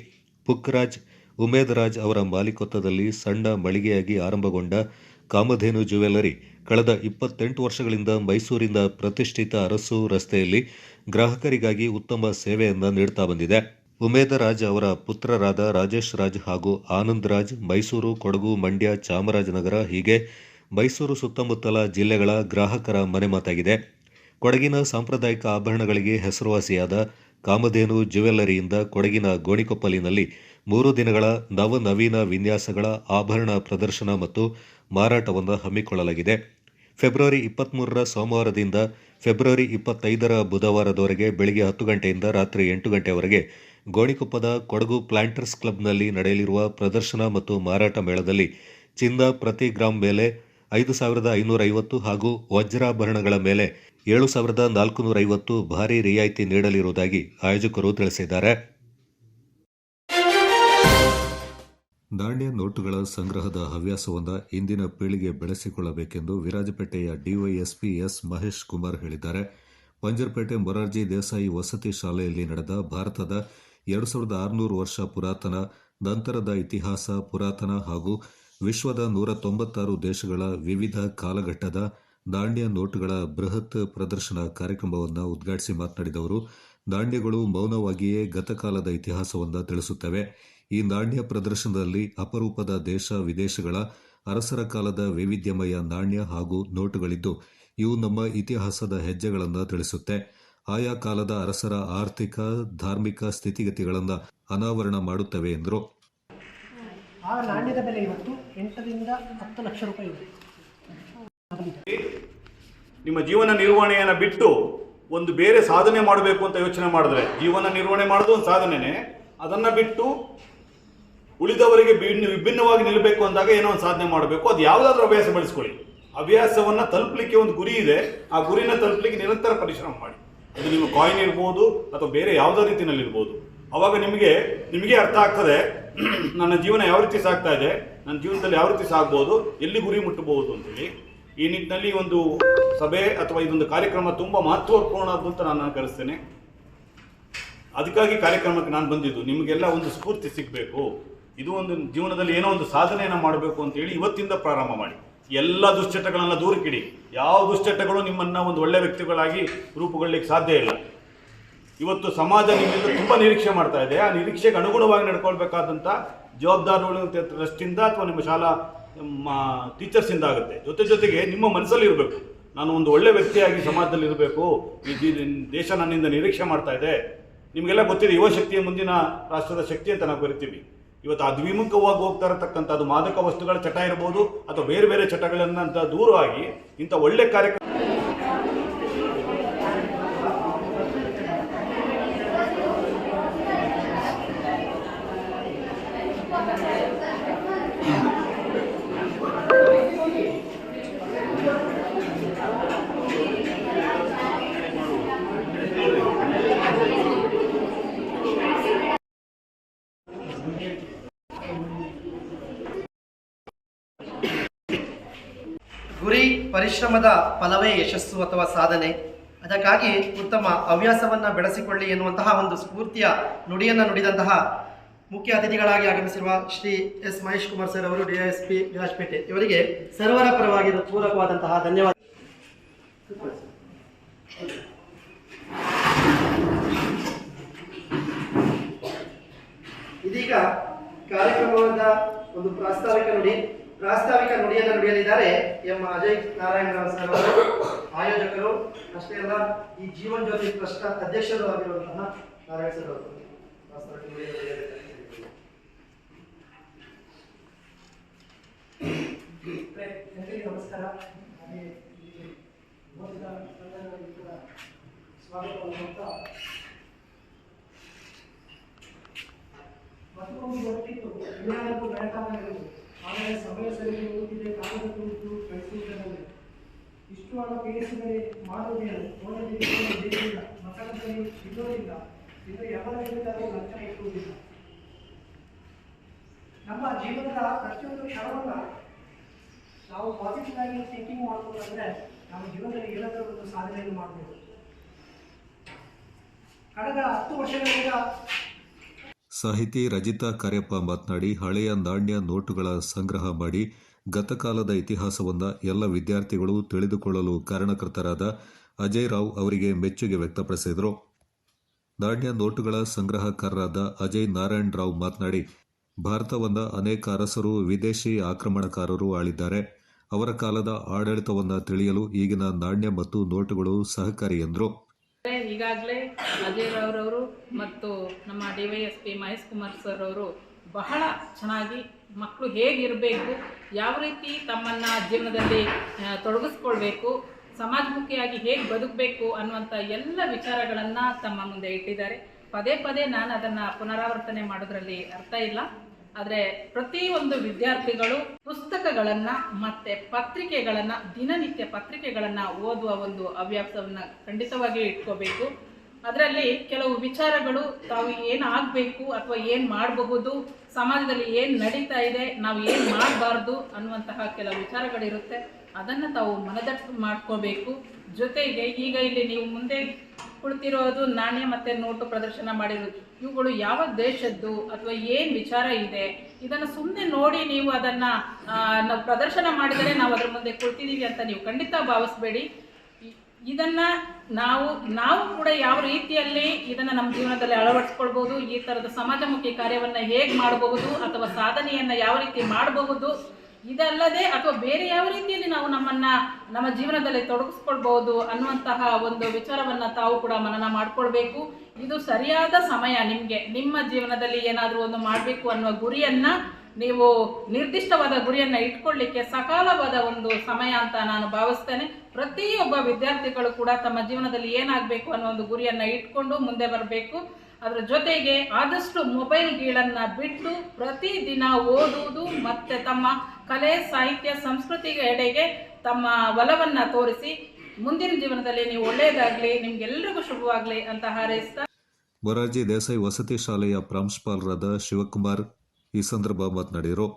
ಪುಕ್ಕರಾಜ್ ಉಮೇದರಾಜ್ ಅವರ ಮಾಲೀಕತ್ವದಲ್ಲಿ ಸಣ್ಣ ಮಳಿಗೆಯಾಗಿ ಆರಂಭಗೊಂಡ ಕಾಮಧೇನು ಜ್ಯುವೆಲ್ಲರಿ ಕಳೆದ 28 ವರ್ಷಗಳಿಂದ ಮೈಸೂರಿನ ಪ್ರತಿಷ್ಠಿತ ಅರಸು ರಸ್ತೆಯಲ್ಲಿ ಗ್ರಾಹಕರಿಗಾಗಿ ಉತ್ತಮ ಸೇವೆಯನ್ನು ನೀಡುತ್ತಾ ಬಂದಿದೆ. ಉಮೇದರಾಜ್ ಅವರ ಪುತ್ರರಾದ ರಾಜೇಶ್ ರಾಜ್ ಹಾಗೂ ಆನಂದ್ ರಾಜ್ ಮೈಸೂರು, ಕೊಡಗು, ಮಂಡ್ಯ, ಚಾಮರಾಜನಗರ ಹೀಗೆ ಮೈಸೂರು ಸುತ್ತಮುತ್ತಲ ಜಿಲ್ಲೆಗಳ ಗ್ರಾಹಕರ ಮನೆಮಾತಾಗಿದೆ. ಕೊಡಗಿನ ಸಾಂಪ್ರದಾಯಿಕ ಆಭರಣಗಳಿಗೆ ಹೆಸರುವಾಸಿಯಾದ ಕಾಮಧೇನು ಜ್ಯುವೆಲ್ಲರಿಯಿಂದ ಕೊಡಗಿನ ಗೋಣಿಕೊಪ್ಪಲಿನಲ್ಲಿ 3 ದಿನಗಳ ನವನವೀನ ವಿನ್ಯಾಸಗಳ ಆಭರಣ ಪ್ರದರ್ಶನ ಮತ್ತು ಮಾರಾಟವನ್ನು ಹಮ್ಮಿಕೊಳ್ಳಲಾಗಿದೆ. ಫೆಬ್ರವರಿ 23ರ ಸೋಮವಾರದಿಂದ ಫೆಬ್ರವರಿ 25ರ ಬುಧವಾರದವರೆಗೆ ಬೆಳಗ್ಗೆ 10 ಗಂಟೆಯಿಂದ ರಾತ್ರಿ 8 ಗಂಟೆವರೆಗೆ ಗೋಣಿಕೊಪ್ಪದ ಕೊಡಗು ಪ್ಲಾಂಟರ್ಸ್ ಕ್ಲಬ್ನಲ್ಲಿ ನಡೆಯಲಿರುವ ಪ್ರದರ್ಶನ ಮತ್ತು ಮಾರಾಟ ಮೇಳದಲ್ಲಿ ಚಿನ್ನ ಪ್ರತಿ ಗ್ರಾಂ ಮೇಲೆ 5,550 ಹಾಗೂ ವಜ್ರಾಭರಣಗಳ ಮೇಲೆ 7,450 ಭಾರಿ ರಿಯಾಯಿತಿ ನೀಡಲಿರುವುದಾಗಿ ಆಯೋಜಕರು ತಿಳಿಸಿದ್ದಾರೆ. ನಾಣ್ಯ ನೋಟುಗಳ ಸಂಗ್ರಹದ ಹವ್ಯಾಸವನ್ನು ಇಂದಿನ ಪೀಳಿಗೆ ಬೆಳೆಸಿಕೊಳ್ಳಬೇಕೆಂದು ವಿರಾಜಪೇಟೆಯ ಡಿವೈಎಸ್ಪಿ ಎಸ್ ಮಹೇಶ್ ಕುಮಾರ್ ಹೇಳಿದ್ದಾರೆ. ಪಂಜರ್ಪೇಟೆ ಮೊರಾರ್ಜಿ ದೇಸಾಯಿ ವಸತಿ ಶಾಲೆಯಲ್ಲಿ ನಡೆದ ಭಾರತದ 2600 ವರ್ಷ ಪುರಾತನ, ನಂತರದ ಇತಿಹಾಸ, ಪುರಾತನ ಹಾಗೂ ವಿಶ್ವದ 196 ದೇಶಗಳ ವಿವಿಧ ಕಾಲಘಟ್ಟದ ನಾಣ್ಯ ನೋಟುಗಳ ಬೃಹತ್ ಪ್ರದರ್ಶನ ಕಾರ್ಯಕ್ರಮವನ್ನು ಉದ್ಘಾಟಿಸಿ ಮಾತನಾಡಿದ ಅವರು, ನಾಣ್ಯಗಳು ಮೌನವಾಗಿಯೇ ಗತಕಾಲದ ಇತಿಹಾಸವನ್ನು ತಿಳಿಸುತ್ತವೆ. ಈ ನಾಣ್ಯ ಪ್ರದರ್ಶನದಲ್ಲಿ ಅಪರೂಪದ ದೇಶ ವಿದೇಶಗಳ ಅರಸರ ಕಾಲದ ವೈವಿಧ್ಯಮಯ ನಾಣ್ಯ ಹಾಗೂ ನೋಟುಗಳಿದ್ದು, ಇವು ನಮ್ಮ ಇತಿಹಾಸದ ಹೆಜ್ಜೆಗಳನ್ನು ತಿಳಿಸುತ್ತೆ. ಆಯಾ ಕಾಲದ ಅರಸರ ಆರ್ಥಿಕ, ಧಾರ್ಮಿಕ ಸ್ಥಿತಿಗತಿಗಳನ್ನು ಅನಾವರಣ ಮಾಡುತ್ತವೆ ಎಂದರು. ಆ ನಾಣ್ಯದ ಬೆಲೆ ಇವತ್ತು 8 ರಿಂದ 10 ಲಕ್ಷ ರೂಪಾಯಿ ಇದೆ. ನಿಮ್ಮ ಜೀವನ ನಿರ್ವಹಣೆಯನ್ನು ಬಿಟ್ಟು ಒಂದು ಬೇರೆ ಸಾಧನೆ ಮಾಡಬೇಕು ಅಂತ ಯೋಚನೆ ಮಾಡಿದ್ರೆ, ಜೀವನ ನಿರ್ವಹಣೆ ಮಾಡೋದು ಒಂದು ಸಾಧನೆನೇ, ಅದನ್ನು ಬಿಟ್ಟು ಉಳಿದವರಿಗೆ ವಿಭಿನ್ನವಾಗಿ ನಿಲ್ಲಬೇಕು ಅಂದಾಗ ಏನೋ ಒಂದು ಸಾಧನೆ ಮಾಡಬೇಕು. ಅದು ಯಾವುದಾದ್ರೂ ಹವ್ಯಾಸ ಬೆಳೆಸ್ಕೊಳ್ಳಿ. ಹವ್ಯಾಸವನ್ನು ತಲುಪಲಿಕ್ಕೆ ಒಂದು ಗುರಿ ಇದೆ, ಆ ಗುರಿನ ತಲುಪಲಿಕ್ಕೆ ನಿರಂತರ ಪರಿಶ್ರಮ ಮಾಡಿ. ಅದು ನಿಮ್ಮ ಕಾಯಿನ್ ಇರ್ಬೋದು ಅಥವಾ ಬೇರೆ ಯಾವುದೇ ರೀತಿಯಲ್ಲಿ ಇರ್ಬೋದು. ಆವಾಗ ನಿಮಗೆ ಅರ್ಥ ಆಗ್ತದೆ, ನನ್ನ ಜೀವನ ಯಾವ ರೀತಿ ಸಾಗ್ತಾ ಇದೆ, ನನ್ನ ಜೀವನದಲ್ಲಿ ಯಾವ ರೀತಿ ಸಾಗ್ಬೋದು, ಎಲ್ಲಿ ಗುರಿ ಮುಟ್ಟಬಹುದು ಅಂತೇಳಿ. ಈ ನಿಟ್ಟಿನಲ್ಲಿ ಒಂದು ಸಭೆ ಅಥವಾ ಇದೊಂದು ಕಾರ್ಯಕ್ರಮ ತುಂಬ ಮಹತ್ವಪೂರ್ಣದ್ದು ಅಂತ ನಾನು ಕರೆಸ್ತೇನೆ. ಅದಕ್ಕಾಗಿ ಕಾರ್ಯಕ್ರಮಕ್ಕೆ ನಾನು ಬಂದಿದ್ದು, ನಿಮಗೆಲ್ಲ ಒಂದು ಸ್ಫೂರ್ತಿ ಸಿಗಬೇಕು, ಇದು ಒಂದು ಜೀವನದಲ್ಲಿ ಏನೋ ಒಂದು ಸಾಧನೆಯನ್ನು ಮಾಡಬೇಕು ಅಂತೇಳಿ ಇವತ್ತಿಂದ ಪ್ರಾರಂಭ ಮಾಡಿ. ಎಲ್ಲ ದುಶ್ಚಟಗಳನ್ನ ದೂರಕ್ಕಿಡಿ. ಯಾವ ದುಶ್ಚಟಗಳು ನಿಮ್ಮನ್ನು ಒಂದು ಒಳ್ಳೆ ವ್ಯಕ್ತಿಗಳಾಗಿ ರೂಪುಗೊಳ್ಳಲಿಕ್ಕೆ ಸಾಧ್ಯ ಇಲ್ಲ. ಇವತ್ತು ಸಮಾಜ ನಿಮ್ಮಿಂದ ತುಂಬ ನಿರೀಕ್ಷೆ ಮಾಡ್ತಾ ಇದೆ. ಆ ನಿರೀಕ್ಷೆಗೆ ಅನುಗುಣವಾಗಿ ನಡ್ಕೊಳ್ಬೇಕಾದಂಥ ಜವಾಬ್ದಾರಿಗಳು ಟ್ರಸ್ಟಿಂದ ಅಥವಾ ನಿಮ್ಮ ಶಾಲಾ ಟೀಚರ್ಸಿಂದ ಆಗುತ್ತೆ. ಜೊತೆಗೆ ನಿಮ್ಮ ಮನಸ್ಸಲ್ಲಿ ಇರಬೇಕು, ನಾನು ಒಂದು ಒಳ್ಳೆ ವ್ಯಕ್ತಿಯಾಗಿ ಸಮಾಜದಲ್ಲಿ ಇರಬೇಕು, ಈ ದೇಶ ನನ್ನಿಂದ ನಿರೀಕ್ಷೆ ಮಾಡ್ತಾ ಇದೆ. ನಿಮಗೆಲ್ಲ ಗೊತ್ತಿದೆ, ಯುವಶಕ್ತಿಯ ಮುಂದಿನ ರಾಷ್ಟ್ರದ ಶಕ್ತಿ ಅಂತ ನಾವು ಕರಿತೀವಿ. ಇವತ್ತು ಅದ್ವಿಮುಖವಾಗಿ ಹೋಗ್ತಾ ಇರತಕ್ಕಂಥ ಅದು ಮಾದಕ ವಸ್ತುಗಳ ಚಟ ಇರ್ಬೋದು ಅಥವಾ ಬೇರೆ ಬೇರೆ ಚಟಗಳನ್ನ ದೂರವಾಗಿ ಇಂಥ ಒಳ್ಳೆ ಕಾರ್ಯಕ್ರಮ. ಗುರಿ ಪರಿಶ್ರಮದ ಫಲವೇ ಯಶಸ್ಸು ಅಥವಾ ಸಾಧನೆ. ಅದಕ್ಕಾಗಿ ಉತ್ತಮ ಹವ್ಯಾಸವನ್ನು ಬೆಳೆಸಿಕೊಳ್ಳಿ ಎನ್ನುವಂತಹ ಒಂದು ಸ್ಫೂರ್ತಿಯ ನುಡಿಯನ್ನು ನುಡಿದಂತಹ ಮುಖ್ಯ ಅತಿಥಿಗಳಾಗಿ ಆಗಮಿಸಿರುವ ಶ್ರೀ ಎಸ್ ಮಹೇಶ್ ಕುಮಾರ್ ಸರ್ ಅವರು, DISP ವಿರಾಜಪೇಟೆ, ಇವರಿಗೆ ಸರ್ವರ ಪರವಾಗಿ ಪೂರಕವಾದಂತಹ ಧನ್ಯವಾದ. ಇದೀಗ ಕಾರ್ಯಕ್ರಮದ ಒಂದು ಪ್ರಾಸ್ತಾವಿಕ ನುಡಿಯನ್ನು ನುಡಿಯಲಿದ್ದಾರೆ ಎಂ ಅಜಯ್ ನಾರಾಯಣ ರಾವ್ ಸರ್ ಅವರು, ಆಯೋಜಕರು. ಅಷ್ಟೇ ಅಲ್ಲ, ಈ ಜೀವನ್ ಜ್ಯೋತಿ ಟ್ರಸ್ಟ್ ಅಧ್ಯಕ್ಷರು ಆಗಿರುವಂತಹ ನಾರಾಯಣ ಸರ್ ಅವರು ನಮಸ್ಕಾರ. ಸ್ವಾಗತ. ಮತ್ತೊಂದು ಗೊತ್ತಿತ್ತು, ಎಲ್ಲರಿಗೂ ಬೆಳಕಾಗಿರುವುದು, ಆದರೆ ಸಮಯ ಸರಿಯಾಗಿ ಹೋಗುತ್ತಿದೆ, ಕಾಲದ ಕುರಿತು ಕಳಿಸುವುದರಲ್ಲಿ ಇಷ್ಟು ಹಣ ಪೀಡಿಸಿದರೆ ಮಾಡುವುದೇನು, ಓದದಿಲ್ಲ, ಮತದಲ್ಲಿ ಇಲ್ಲೋದಿಲ್ಲ, ಇದು ಯಾವಾಗ ಹೇಳಿದರೂ ಲಕ್ಷ ಇಟ್ಟುವುದಿಲ್ಲ. ನಮ್ಮ ಜೀವನದ ಪ್ರತಿಯೊಂದು ಕ್ಷಣವನ್ನು ನಾವು ಪಾಸಿಟಿವ್ ಆಗಿ ಥಿಂಕಿಂಗ್ ಮಾಡ್ಕೊಂಡ್ರೆ ನಮ್ಮ ಜೀವನದಲ್ಲಿ ಏನಾದರೂ ಒಂದು ಸಾಧನೆಯನ್ನು ಮಾಡಬಹುದು. ಕಳೆದ 10 ವರ್ಷಗಳಿಂದ ಸಾಹಿತಿ ರಜಿತಾ ಕಾರ್ಯಪ್ಪ ಮಾತನಾಡಿ, ಹಳೆಯ ನಾಣ್ಯ ನೋಟುಗಳ ಸಂಗ್ರಹ ಮಾಡಿ ಗತಕಾಲದ ಇತಿಹಾಸವನ್ನು ಎಲ್ಲ ವಿದ್ಯಾರ್ಥಿಗಳು ತಿಳಿದುಕೊಳ್ಳಲು ಕಾರಣಕರ್ತರಾದ ಅಜಯ್ ರಾವ್ ಅವರಿಗೆ ಮೆಚ್ಚುಗೆ ವ್ಯಕ್ತಪಡಿಸಿದರು. ನಾಣ್ಯ ನೋಟುಗಳ ಸಂಗ್ರಹಕಾರರಾದ ಅಜಯ್ ನಾರಾಯಣ್ ರಾವ್ ಮಾತನಾಡಿ, ಭಾರತವನ್ನು ಅನೇಕ ಅರಸರು, ವಿದೇಶಿ ಆಕ್ರಮಣಕಾರರು ಆಳಿದ್ದಾರೆ. ಅವರ ಕಾಲದ ಆಡಳಿತವನ್ನು ತಿಳಿಯಲು ಈಗಿನ ನಾಣ್ಯ ಮತ್ತು ನೋಟುಗಳು ಸಹಕಾರಿ ಎಂದರು. ಈಗಾಗಲೇ ಅಜಯ್ ರಾವ್ರವರು ಮತ್ತು ನಮ್ಮ DYSP ಮಹೇಶ್ ಕುಮಾರ್ ಸರ್ ಅವರು ಬಹಳ ಚೆನ್ನಾಗಿ ಮಕ್ಕಳು ಹೇಗಿರಬೇಕು, ಯಾವ ರೀತಿ ತಮ್ಮನ್ನು ಜೀವನದಲ್ಲಿ ತೊಡಗಿಸ್ಕೊಳ್ಬೇಕು, ಸಮಾಜಮುಖಿಯಾಗಿ ಹೇಗೆ ಬದುಕಬೇಕು ಅನ್ನುವಂಥ ಎಲ್ಲ ವಿಚಾರಗಳನ್ನು ತಮ್ಮ ಮುಂದೆ ಇಟ್ಟಿದ್ದಾರೆ. ಪದೇ ಪದೇ ನಾನು ಅದನ್ನು ಪುನರಾವರ್ತನೆ ಮಾಡೋದ್ರಲ್ಲಿ ಅರ್ಥ ಇಲ್ಲ. ಆದರೆ ಪ್ರತಿಯೊಂದು ವಿದ್ಯಾರ್ಥಿಗಳು ಪುಸ್ತಕಗಳನ್ನು ಮತ್ತು ಪತ್ರಿಕೆಗಳನ್ನು, ದಿನನಿತ್ಯ ಪತ್ರಿಕೆಗಳನ್ನು ಓದುವ ಒಂದು ಹವ್ಯಾಸವನ್ನು ಖಂಡಿತವಾಗಿಯೂ ಇಟ್ಕೋಬೇಕು. ಅದರಲ್ಲಿ ಕೆಲವು ವಿಚಾರಗಳು ತಾವು ಏನು ಆಗಬೇಕು ಅಥವಾ ಏನು ಮಾಡಬಹುದು, ಸಮಾಜದಲ್ಲಿ ಏನು ನಡೀತಾ ಇದೆ, ನಾವು ಏನು ಮಾಡಬಾರ್ದು ಅನ್ನುವಂತಹ ಕೆಲವು ವಿಚಾರಗಳಿರುತ್ತೆ. ಅದನ್ನು ತಾವು ಮನದಟ್ಟು ಮಾಡ್ಕೋಬೇಕು. ಜೊತೆಗೆ ಈಗ ಇಲ್ಲಿ ನೀವು ಮುಂದೆ ಕುಳಿತಿರೋದು ನಾಣ್ಯ ಮತ್ತು ನೋಟು ಪ್ರದರ್ಶನ ಮಾಡಿರೋದು, ಇವುಗಳು ಯಾವ ದೇಶದ್ದು ಅಥವಾ ಏನು ವಿಚಾರ ಇದೆ ಇದನ್ನು ಸುಮ್ಮನೆ ನೋಡಿ ನೀವು ಅದನ್ನು ನಾವು ಪ್ರದರ್ಶನ ಮಾಡಿದರೆ ನಾವು ಅದರ ಮುಂದೆ ಕುಳಿತಿದ್ದೀವಿ ಅಂತ ನೀವು ಖಂಡಿತ ಭಾವಿಸ್ಬೇಡಿ. ಇದನ್ನು ನಾವು ಕೂಡ ಯಾವ ರೀತಿಯಲ್ಲಿ ಇದನ್ನು ನಮ್ಮ ಜೀವನದಲ್ಲಿ ಅಳವಡಿಸ್ಕೊಳ್ಬೋದು, ಈ ಥರದ ಸಮಾಜಮುಖಿ ಕಾರ್ಯವನ್ನು ಹೇಗೆ ಮಾಡಬಹುದು ಅಥವಾ ಸಾಧನೆಯನ್ನು ಯಾವ ರೀತಿ ಮಾಡಬಹುದು, ಇದಲ್ಲದೆ ಅಥವಾ ಬೇರೆ ಯಾವ ರೀತಿಯಲ್ಲಿ ನಾವು ನಮ್ಮ ಜೀವನದಲ್ಲಿ ತೊಡಗಿಸ್ಕೊಳ್ಬಹುದು ಅನ್ನುವಂತಹ ಒಂದು ವಿಚಾರವನ್ನು ತಾವು ಕೂಡ ಮನನ ಮಾಡಿಕೊಳ್ಬೇಕು. ಇದು ಸರಿಯಾದ ಸಮಯ. ನಿಮ್ಮ ಜೀವನದಲ್ಲಿ ಏನಾದರೂ ಒಂದು ಮಾಡಬೇಕು ಅನ್ನುವ ಗುರಿಯನ್ನು ನೀವು ನಿರ್ದಿಷ್ಟವಾದ ಗುರಿಯನ್ನು ಇಟ್ಕೊಳ್ಳಿಕ್ಕೆ ಸಕಾಲವಾದ ಒಂದು ಸಮಯ ಅಂತ ನಾನು ಭಾವಿಸ್ತೇನೆ. ಪ್ರತಿಯೊಬ್ಬ ವಿದ್ಯಾರ್ಥಿಗಳು ಕೂಡ ತಮ್ಮ ಜೀವನದಲ್ಲಿ ಏನಾಗಬೇಕು ಅನ್ನೋ ಒಂದು ಗುರಿಯನ್ನು ಇಟ್ಕೊಂಡು ಮುಂದೆ ಬರಬೇಕು. ಅದರ ಜೊತೆಗೆ ಆದಷ್ಟು ಮೊಬೈಲ್ ಗೀಳನ್ನು ಬಿಟ್ಟು ಪ್ರತಿದಿನ ಓದುವುದು ಮತ್ತು ತಮ್ಮ ಕಲೆ, ಸಾಹಿತ್ಯ, ಸಂಸ್ಕೃತಿಗೆ ಎಡೆಗೆ ತಮ್ಮ ಒಲವನ್ನು ತೋರಿಸಿ ಮುಂದಿನ ಜೀವನದಲ್ಲಿ ನೀವು ಒಳ್ಳೆಯದಾಗಲಿ, ನಿಮಗೆಲ್ಲರಿಗೂ ಶುಭವಾಗಲಿ ಅಂತ ಹಾರೈಸ್ತಾ ಮೊರಾರ್ಜಿ ದೇಸಾಯಿ ವಸತಿ ಶಾಲೆಯ ಪ್ರಾಂಶುಪಾಲರಾದ ಶಿವಕುಮಾರ್ ಈ ಸಂದರ್ಭ ಮಾತನಾಡಿದರು.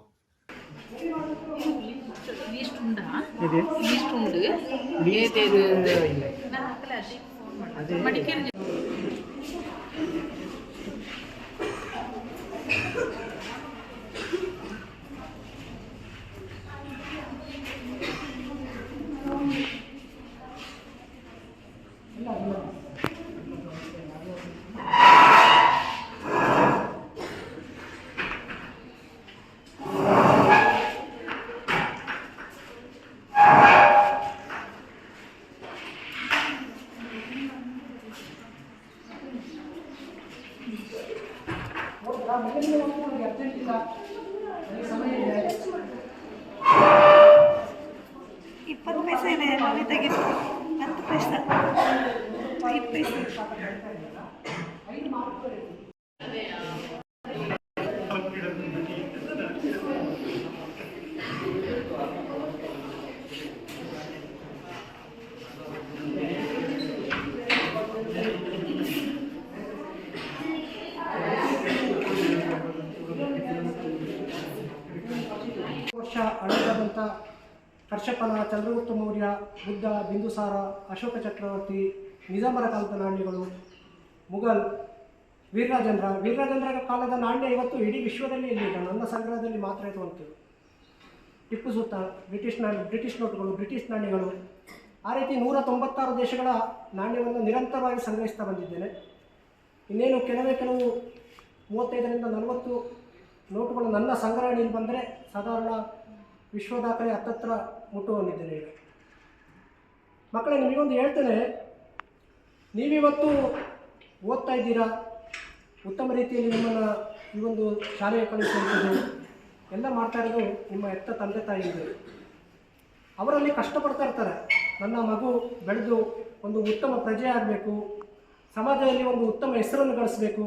ಇಪ್ಪತ್ತು ಪೈಸೆ ಇದೆ, ನಾವೇ ತೆಗೆದು 10 ಪೈಸೆ 5 ಪೈಸೆ. ವರ್ಷ ಹಳೆಯದಾದಂಥ ಕರ್ಷಪನ, ಚಂದ್ರಗುಪ್ತ ಮೌರ್ಯ, ಬುದ್ಧ, ಬಿಂದುಸಾರ, ಅಶೋಕ ಚಕ್ರವರ್ತಿ, ನಿಜಾಮರ ಕಾಲದ ನಾಣ್ಯಗಳು, ಮುಘಲ್, ವೀರರಾಜೇಂದ್ರ ಕಾಲದ ನಾಣ್ಯ ಇವತ್ತು ಇಡೀ ವಿಶ್ವದಲ್ಲಿ ಇರಲಿಲ್ಲ, ನನ್ನ ಸಂಗ್ರಹದಲ್ಲಿ ಮಾತ್ರ ಇರುವಂಥದ್ದು. ಟಿಪ್ಪು ಸುಲ್ತಾನ್, ಬ್ರಿಟಿಷ್ ನೋಟುಗಳು, ಬ್ರಿಟಿಷ್ ನಾಣ್ಯಗಳು, ಆ ರೀತಿ 196 ದೇಶಗಳ ನಾಣ್ಯವನ್ನು ನಿರಂತರವಾಗಿ ಸಂಗ್ರಹಿಸ್ತಾ ಬಂದಿದ್ದೇನೆ. ಇನ್ನೇನು ಕೆಲವು 35ರಿಂದ 40 ನೋಟುಗಳು ನನ್ನ ಸಂಗ್ರಹಣೆಯಲ್ಲಿ ಬಂದರೆ ಸಾಧಾರಣ ವಿಶ್ವ ದಾಖಲೆ ಹತ್ತತ್ರ ಮುಟ್ಟುಕೊಂಡಿದ್ದೇನೆ. ಈಗ ಮಕ್ಕಳೇ, ನಿಮಗೊಂದು ಹೇಳ್ತೇನೆ, ನೀವಿವತ್ತು ಓದ್ತಾ ಇದ್ದೀರಾ, ಉತ್ತಮ ರೀತಿಯಲ್ಲಿ ನಿಮ್ಮನ್ನು ಈ ಒಂದು ಶಾಲೆಗೆ ಕಳಿಸುವಂಥದ್ದು ಎಲ್ಲ ಮಾಡ್ತಾ ಇರೋದು ನಿಮ್ಮ ಎತ್ತ ತಂದೆ ತಾಯಿಗಳು. ಅವರಲ್ಲಿ ಕಷ್ಟಪಡ್ತಾ ಇರ್ತಾರೆ, ನನ್ನ ಮಗು ಬೆಳೆದು ಒಂದು ಉತ್ತಮ ಪ್ರಜೆ ಆಗಬೇಕು, ಸಮಾಜದಲ್ಲಿ ಒಂದು ಉತ್ತಮ ಹೆಸರನ್ನು ಗಳಿಸಬೇಕು,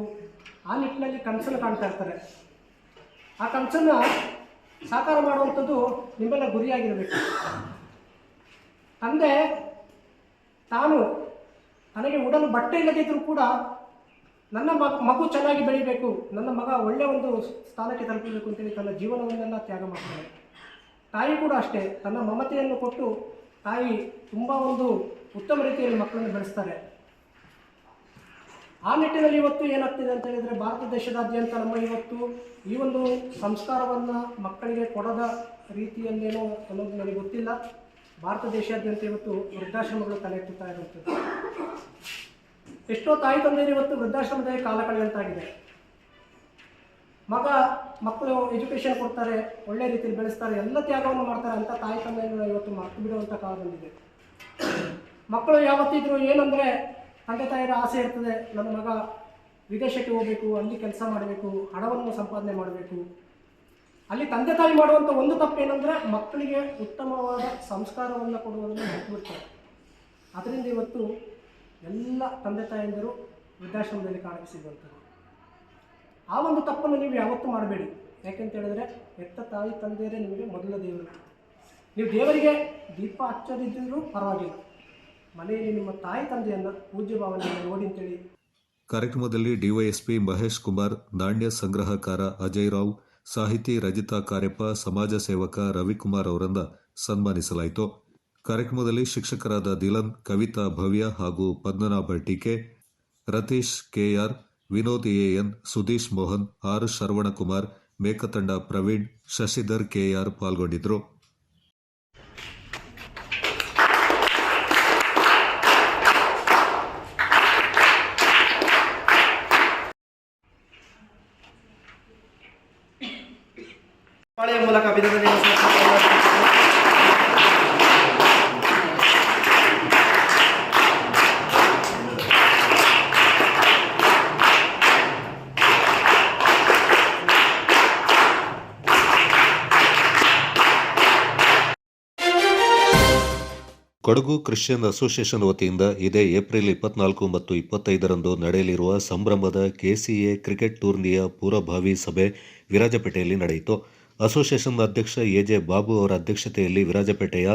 ಆ ನಿಟ್ಟಿನಲ್ಲಿ ಕನಸನ್ನು ಕಾಣ್ತಾ ಇರ್ತಾರೆ. ಆ ಕನಸನ್ನು ಸಾಕಾರ ಮಾಡುವಂಥದ್ದು ನಿಮ್ಮೆಲ್ಲ ಗುರಿಯಾಗಿರಬೇಕು. ತಂದೆ ತನಗೆ ಉಡಲು ಬಟ್ಟೆ ಇಲ್ಲದಿದ್ದರೂ ಕೂಡ ನನ್ನ ಮಗು ಚೆನ್ನಾಗಿ ಬೆಳಿಬೇಕು, ನನ್ನ ಮಗ ಒಳ್ಳೆಯ ಒಂದು ಸ್ಥಾನಕ್ಕೆ ತಲುಪಬೇಕು ಅಂತೇಳಿ ತನ್ನ ಜೀವನವನ್ನೆಲ್ಲ ತ್ಯಾಗ ಮಾಡ್ತಾರೆ. ತಾಯಿ ಕೂಡ ಅಷ್ಟೇ, ತನ್ನ ಮಮತೆಯನ್ನು ಕೊಟ್ಟು ತಾಯಿ ತುಂಬ ಒಂದು ಉತ್ತಮ ರೀತಿಯಲ್ಲಿ ಮಕ್ಕಳನ್ನು ಬೆಳೆಸ್ತಾರೆ. ಆ ನಿಟ್ಟಿನಲ್ಲಿ ಇವತ್ತು ಏನಾಗ್ತಿದೆ ಅಂತ ಹೇಳಿದರೆ, ಭಾರತ ದೇಶದಾದ್ಯಂತ ನಮ್ಮ ಇವತ್ತು ಈ ಒಂದು ಸಂಸ್ಕಾರವನ್ನು ಮಕ್ಕಳಿಗೆ ಕೊಡದ ರೀತಿಯಲ್ಲೇನೋ ಅನ್ನೋದು ನನಗೆ ಗೊತ್ತಿಲ್ಲ, ಭಾರತ ದೇಶಾದ್ಯಂತ ಇವತ್ತು ವೃದ್ಧಾಶ್ರಮಗಳು ತಲೆ ಎತ್ತುತ್ತಾ ಇರುವಂಥದ್ದು. ಎಷ್ಟೋ ತಾಯಿ ತಂದೆಯರು ಇವತ್ತು ವೃದ್ಧಾಶ್ರಮದಲ್ಲಿ ಕಾಲ ಕಳೆಯುವಂತಾಗಿದೆ. ಮಕ್ಕಳು ಎಜುಕೇಷನ್ ಕೊಡ್ತಾರೆ, ಒಳ್ಳೆ ರೀತಿಯಲ್ಲಿ ಬೆಳೆಸ್ತಾರೆ, ಎಲ್ಲ ತ್ಯಾಗವನ್ನು ಮಾಡ್ತಾರೆ ಅಂತ ತಾಯಿ ತಂದೆಯನ್ನು ಇವತ್ತು ಮರೆತು ಬಿಡುವಂಥ ಕಾಲ ಬಂದಿದೆ. ಮಕ್ಕಳು ಯಾವತ್ತಿದ್ರು ಏನಂದರೆ, ತಂದೆ ತಾಯಿಯ ಆಸೆ ಇರ್ತದೆ, ನನ್ನ ಮಗ ವಿದೇಶಕ್ಕೆ ಹೋಗಬೇಕು, ಅಲ್ಲಿ ಕೆಲಸ ಮಾಡಬೇಕು, ಹಣವನ್ನು ಸಂಪಾದನೆ ಮಾಡಬೇಕು. ಅಲ್ಲಿ ತಂದೆ ತಾಯಿ ಮಾಡುವಂಥ ಒಂದು ತಪ್ಪೇನೆಂದರೆ, ಮಕ್ಕಳಿಗೆ ಉತ್ತಮವಾದ ಸಂಸ್ಕಾರವನ್ನು ಕೊಡುವುದನ್ನು ಮರೆತು ಬಿಡ್ತಾರೆ. ಅದರಿಂದ ಇವತ್ತು ಎಲ್ಲ ತಂದೆ ತಾಯಿಯಂದರು ವೃದ್ಧಾಶ್ರಮದಲ್ಲಿ ಕಾಣಿಸಿರುವಂಥದ್ದು. ಆ ಒಂದು ತಪ್ಪನ್ನು ನೀವು ಯಾವತ್ತೂ ಮಾಡಬೇಡಿ. ಯಾಕೆಂತ ಹೇಳಿದ್ರೆ, ಹೆತ್ತ ತಾಯಿ ತಂದೆಯರೇ ನಿಮಗೆ ಮೊದಲ ದೇವರು. ನೀವು ದೇವರಿಗೆ ದೀಪ ಹಚ್ಚದಿದ್ದರೂ ಪರವಾಗಿಲ್ಲ, ಮನೆಯಲ್ಲಿ ನಿಮ್ಮ ತಾಯಿ ತಂದೆಯನ್ನು ಪೂಜ್ಯ ಭಾವನೆಯನ್ನು ನೋಡಿ ಅಂತೇಳಿ. ಕಾರ್ಯಕ್ರಮದಲ್ಲಿ ಡಿವೈಎಸ್ಪಿ ಮಹೇಶ್ ಕುಮಾರ್, ನಾಣ್ಯ ಸಂಗ್ರಹಕಾರ ಅಜಯ್ ರಾವ್, ಸಾಹಿತಿ ರಜಿತಾ ಕಾರ್ಯಪ್ಪ, ಸಮಾಜ ಸೇವಕ ರವಿಕುಮಾರ್ ಅವರಿಂದ ಸನ್ಮಾನಿಸಲಾಯಿತು. ಕಾರ್ಯಕ್ರಮದಲ್ಲಿ ಶಿಕ್ಷಕರಾದ ದಿಲನ್, ಕವಿತಾ, ಭವ್ಯ ಹಾಗೂ Padmanabha TK, Ratheesh KR, Vinod AN, Sudheesh Mohan, R Saravanakumar, Mekathanda Praveen, Shashidhar KR ಪಾಲ್ಗೊಂಡಿದ್ದರು. ಪಾಳೆಯ ಮೂಲಕ ಅಭಿನಂದನೆಯನ್ನು ಸಲ್ಲಿಸುತ್ತೇನೆ. ಕೊಡಗು ಕ್ರಿಶ್ಚಿಯನ್ ಅಸೋಸಿಯೇಷನ್ ವತಿಯಿಂದ ಇದೇ ಏಪ್ರಿಲ್ 24 ಮತ್ತು 25ರಂದು ನಡೆಯಲಿರುವ ಸಂಭ್ರಮದ ಕೆಸಿಎ ಕ್ರಿಕೆಟ್ ಟೂರ್ನಿಯ ಪೂರ್ವಭಾವಿ ಸಭೆ ವಿರಾಜಪೇಟೆಯಲ್ಲಿ ನಡೆಯಿತು. ಅಸೋಸಿಯೇಷನ್ ಅಧ್ಯಕ್ಷ ಎಜೆ ಬಾಬು ಅವರ ಅಧ್ಯಕ್ಷತೆಯಲ್ಲಿ ವಿರಾಜಪೇಟೆಯ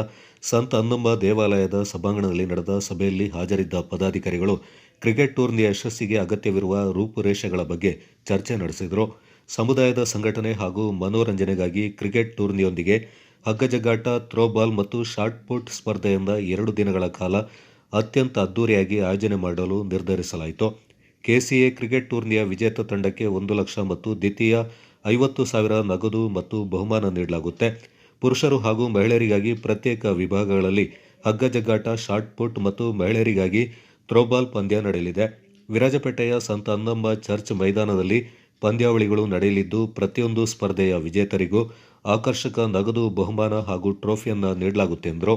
ಸಂತ ಅನ್ನಂಬ ದೇವಾಲಯದ ಸಭಾಂಗಣದಲ್ಲಿ ನಡೆದ ಸಭೆಯಲ್ಲಿ ಹಾಜರಿದ್ದ ಪದಾಧಿಕಾರಿಗಳು ಕ್ರಿಕೆಟ್ ಟೂರ್ನಿಯ ಯಶಸ್ಸಿಗೆ ಅಗತ್ಯವಿರುವ ರೂಪುರೇಷೆಗಳ ಬಗ್ಗೆ ಚರ್ಚೆ ನಡೆಸಿದರು. ಸಮುದಾಯದ ಸಂಘಟನೆ ಹಾಗೂ ಮನೋರಂಜನೆಗಾಗಿ ಕ್ರಿಕೆಟ್ ಟೂರ್ನಿಯೊಂದಿಗೆ ಹಗ್ಗಜಗ್ಗಾಟ, ಥ್ರೋಬಾಲ್ ಮತ್ತು ಶಾಟ್ ಪುಟ್ ಸ್ಪರ್ಧೆಯಿಂದ 2 ದಿನಗಳ ಕಾಲ ಅತ್ಯಂತ ಅದ್ದೂರಿಯಾಗಿ ಆಯೋಜನೆ ಮಾಡಲು ನಿರ್ಧರಿಸಲಾಯಿತು. ಕೆಸಿಎ ಕ್ರಿಕೆಟ್ ಟೂರ್ನಿಯ ವಿಜೇತ ತಂಡಕ್ಕೆ 1 ಲಕ್ಷ ಮತ್ತು ದ್ವಿತೀಯ 50,000 ನಗದು ಮತ್ತು ಬಹುಮಾನ ನೀಡಲಾಗುತ್ತೆ. ಪುರುಷರು ಹಾಗೂ ಮಹಿಳೆಯರಿಗಾಗಿ ಪ್ರತ್ಯೇಕ ವಿಭಾಗಗಳಲ್ಲಿ ಹಗ್ಗಜಗ್ಗಾಟ, ಶಾಟ್ ಪುಟ್ ಮತ್ತು ಮಹಿಳೆಯರಿಗಾಗಿ ಥ್ರೋಬಾಲ್ ಪಂದ್ಯ ನಡೆಯಲಿದೆ. ವಿರಾಜಪೇಟೆಯ ಸಂತ ಅನ್ನಂಬ ಚರ್ಚ್ ಮೈದಾನದಲ್ಲಿ ಪಂದ್ಯಾವಳಿಗಳು ನಡೆಯಲಿದ್ದು, ಪ್ರತಿಯೊಂದು ಸ್ಪರ್ಧೆಯ ವಿಜೇತರಿಗೂ ಆಕರ್ಷಕ ನಗದು ಬಹುಮಾನ ಹಾಗೂ ಟ್ರೋಫಿಯನ್ನು ನೀಡಲಾಗುತ್ತೆ ಎಂದರು.